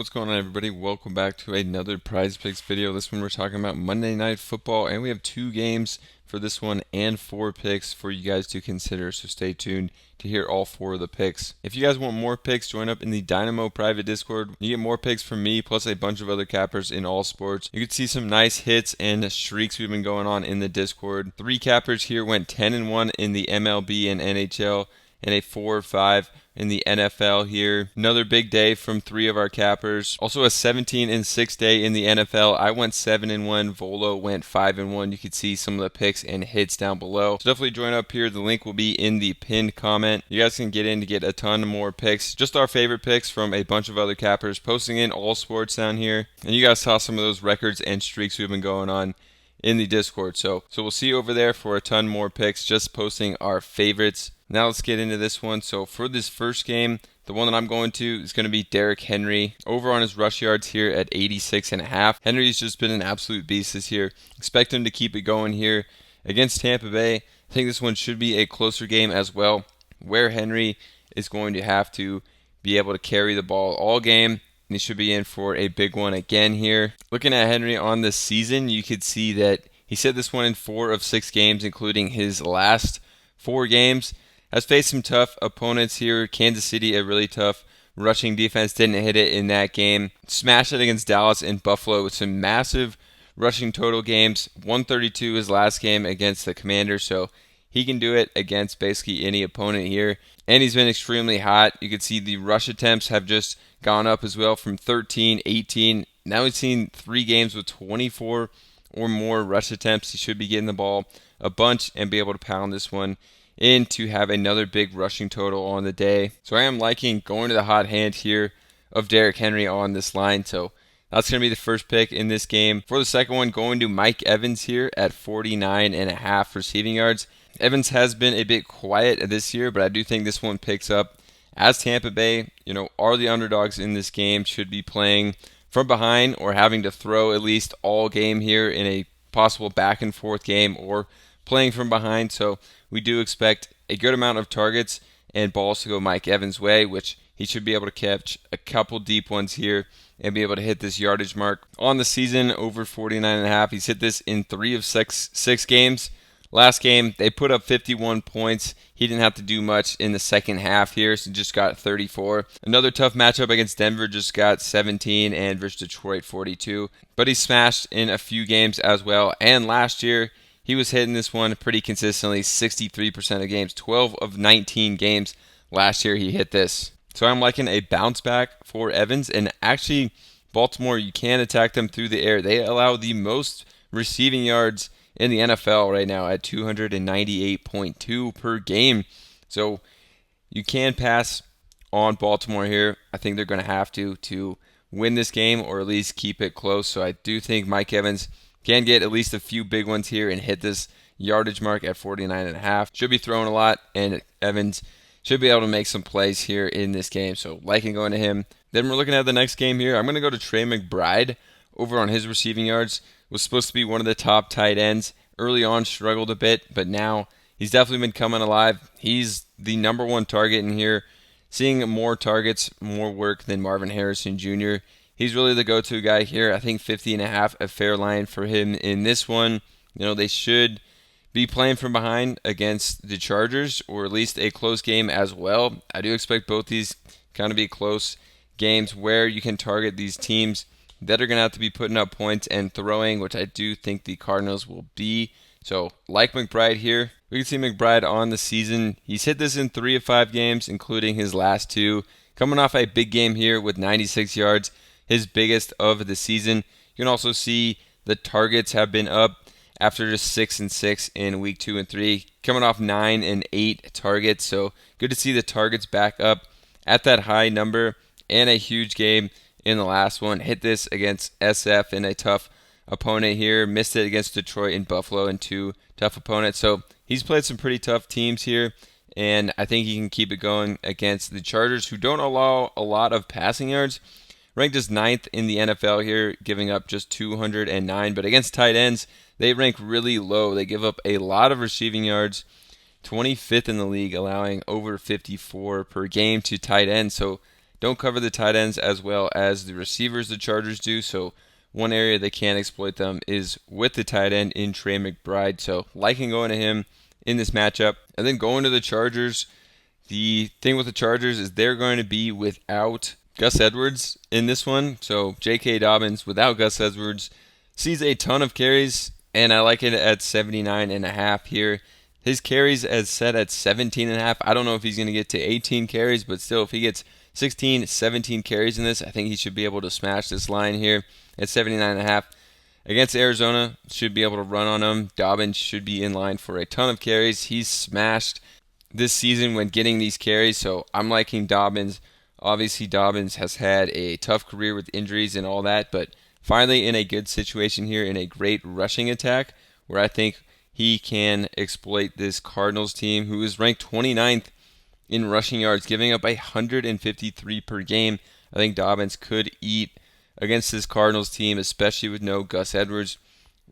What's going on, everybody? Welcome back to another Prize Picks video. This one we're talking about Monday Night Football, and we have two games for this one and four picks for you guys to consider, so stay tuned to hear all four of the picks. If you guys want more picks, join up in the Dynamo private Discord. You get more picks from me, plus a bunch of other cappers in all sports. You can see some nice hits and streaks we've been going on in the Discord. Three cappers here went 10-1 in the MLB and NHL, and a 4-5 in the NFL here. Another big day from three of our cappers. Also a 17-6 day in the NFL. I went 7-1. Volo went 5-1. You can see some of the picks and hits down below. So definitely join up here. The link will be in the pinned comment. You guys can get in to get a ton more picks. Just our favorite picks from a bunch of other cappers posting in all sports down here. And you guys saw some of those records and streaks we've been going on in the Discord. So we'll see you over there for a ton more picks, just posting our favorites. Now let's get into this one. So for this first game, the one that I'm going to is going to be Derrick Henry over on his rush yards here at 86.5. Henry's just been an absolute beast this year. Expect him to keep it going here against Tampa Bay. I think this one should be a closer game as well, where Henry is going to have to be able to carry the ball all game. And he should be in for a big one again here. Looking at Henry on this season, you could see that he said this one in 4 of 6 games, including his last 4 games. Has faced some tough opponents here. Kansas City, a really tough rushing defense, didn't hit it in that game. Smashed it against Dallas and Buffalo with some massive rushing total games. 132 his last game against the Commanders, so he can do it against basically any opponent here. And he's been extremely hot. You can see the rush attempts have just gone up as well from 13, 18. Now we've seen 3 games with 24 or more rush attempts. He should be getting the ball a bunch and be able to pound this one in to have another big rushing total on the day. So I am liking going to the hot hand here of Derrick Henry on this line. So that's going to be the first pick in this game. For the second one, going to Mike Evans here at 49.5 receiving yards. Evans has been a bit quiet this year, but I do think this one picks up as Tampa Bay, are the underdogs in this game, should be playing from behind or having to throw at least all game here in a possible back and forth game, or playing from behind. So we do expect a good amount of targets and balls to go Mike Evans' way, which he should be able to catch a couple deep ones here and be able to hit this yardage mark. On the season, over 49.5. He's hit this in 3 of 6 games. Last game, they put up 51 points. He didn't have to do much in the second half here, so just got 34. Another tough matchup against Denver, just got 17, and versus Detroit, 42. But he smashed in a few games as well, and last year, he was hitting this one pretty consistently, 63% of games. 12 of 19 games last year he hit this. So I'm liking a bounce back for Evans. And actually, Baltimore, you can attack them through the air. They allow the most receiving yards in the NFL right now at 298.2 per game. So you can pass on Baltimore here. I think they're going to have to win this game, or at least keep it close. So I do think Mike Evans can get at least a few big ones here and hit this yardage mark at 49.5. Should be throwing a lot, and Evans should be able to make some plays here in this game. So liking going to him. Then we're looking at the next game here. I'm going to go to Trey McBride over on his receiving yards. Was supposed to be one of the top tight ends. Early on struggled a bit, but now he's definitely been coming alive. He's the number 1 target in here. Seeing more targets, more work than Marvin Harrison Jr. He's really the go-to guy here. I think 50.5, a fair line for him in this one. They should be playing from behind against the Chargers, or at least a close game as well. I do expect both these kind of be close games where you can target these teams that are going to have to be putting up points and throwing, which I do think the Cardinals will be. So, like McBride here, we can see McBride on the season. He's hit this in 3 of 5 games, including his last 2. Coming off a big game here with 96 yards, his biggest of the season. You can also see the targets have been up after just 6 and 6 in week 2 and 3. Coming off 9 and 8 targets. So, good to see the targets back up at that high number, and a huge game in the last one. Hit this against SF in a tough opponent here. Missed it against Detroit and Buffalo in 2 tough opponents. So he's played some pretty tough teams here, and I think he can keep it going against the Chargers, who don't allow a lot of passing yards. Ranked as 9th in the NFL here, giving up just 209. But against tight ends, they rank really low. They give up a lot of receiving yards. 25th in the league, allowing over 54 per game to tight ends. So don't cover the tight ends as well as the receivers the Chargers do. So one area they can exploit them is with the tight end in Trey McBride. So liking going to him in this matchup. And then going to the Chargers, the thing with the Chargers is they're going to be without Gus Edwards in this one. So J.K. Dobbins without Gus Edwards sees a ton of carries, and I like it at 79.5 here. His carries as set at 17.5. I don't know if he's going to get to 18 carries, but still, if he gets 16, 17 carries in this, I think he should be able to smash this line here at 79.5. Against Arizona, should be able to run on him. Dobbins should be in line for a ton of carries. He's smashed this season when getting these carries, so I'm liking Dobbins. Obviously, Dobbins has had a tough career with injuries and all that, but finally in a good situation here in a great rushing attack where I think he can exploit this Cardinals team who is ranked 29th in rushing yards, giving up 153 per game. I think Dobbins could eat against this Cardinals team, especially with no Gus Edwards.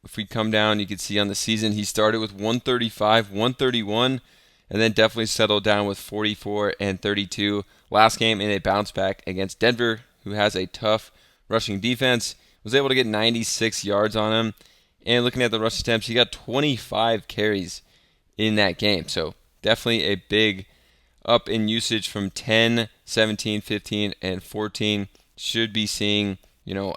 If we come down, you can see on the season he started with 135, 131, and then definitely settled down with 44 and 32. Last game in a bounce back against Denver, who has a tough rushing defense, was able to get 96 yards on him. And looking at the rush attempts, he got 25 carries in that game. So definitely a big up in usage from 10, 17, 15, and 14. Should be seeing,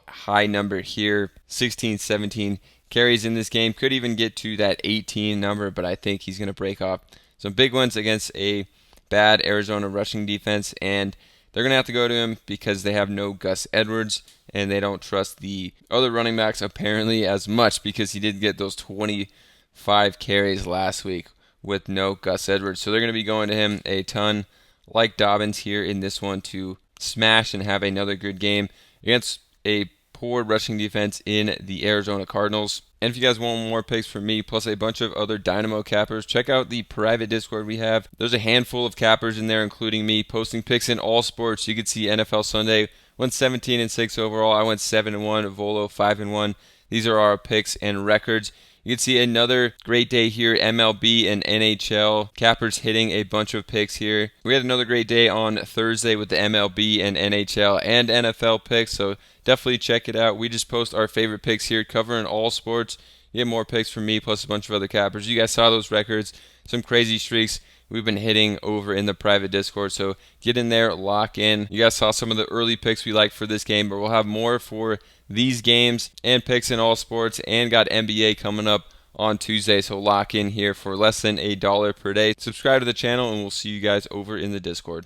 high number here, 16, 17 carries in this game. Could even get to that 18 number, but I think he's going to break off some big ones against a bad Arizona rushing defense, and they're going to have to go to him because they have no Gus Edwards, and they don't trust the other running backs apparently as much because he did get those 25 carries last week with no Gus Edwards. So they're going to be going to him a ton, like Dobbins here in this one, to smash and have another good game against a poor rushing defense in the Arizona Cardinals. And if you guys want more picks from me, plus a bunch of other Dynamo cappers, check out the private Discord we have. There's a handful of cappers in there, including me, posting picks in all sports. You can see NFL Sunday went 17-6 overall. I went 7-1. Volo 5-1. These are our picks and records. You can see another great day here, MLB and NHL. Cappers hitting a bunch of picks here. We had another great day on Thursday with the MLB and NHL and NFL picks, so definitely check it out. We just post our favorite picks here, covering all sports. You get more picks from me, plus a bunch of other cappers. You guys saw those records, some crazy streaks we've been hitting over in the private Discord, so get in there, lock in. You guys saw some of the early picks we liked for this game, but we'll have more for these games and picks in all sports, and got NBA coming up on Tuesday, so lock in here for less than $1 per day. Subscribe to the channel, and we'll see you guys over in the Discord.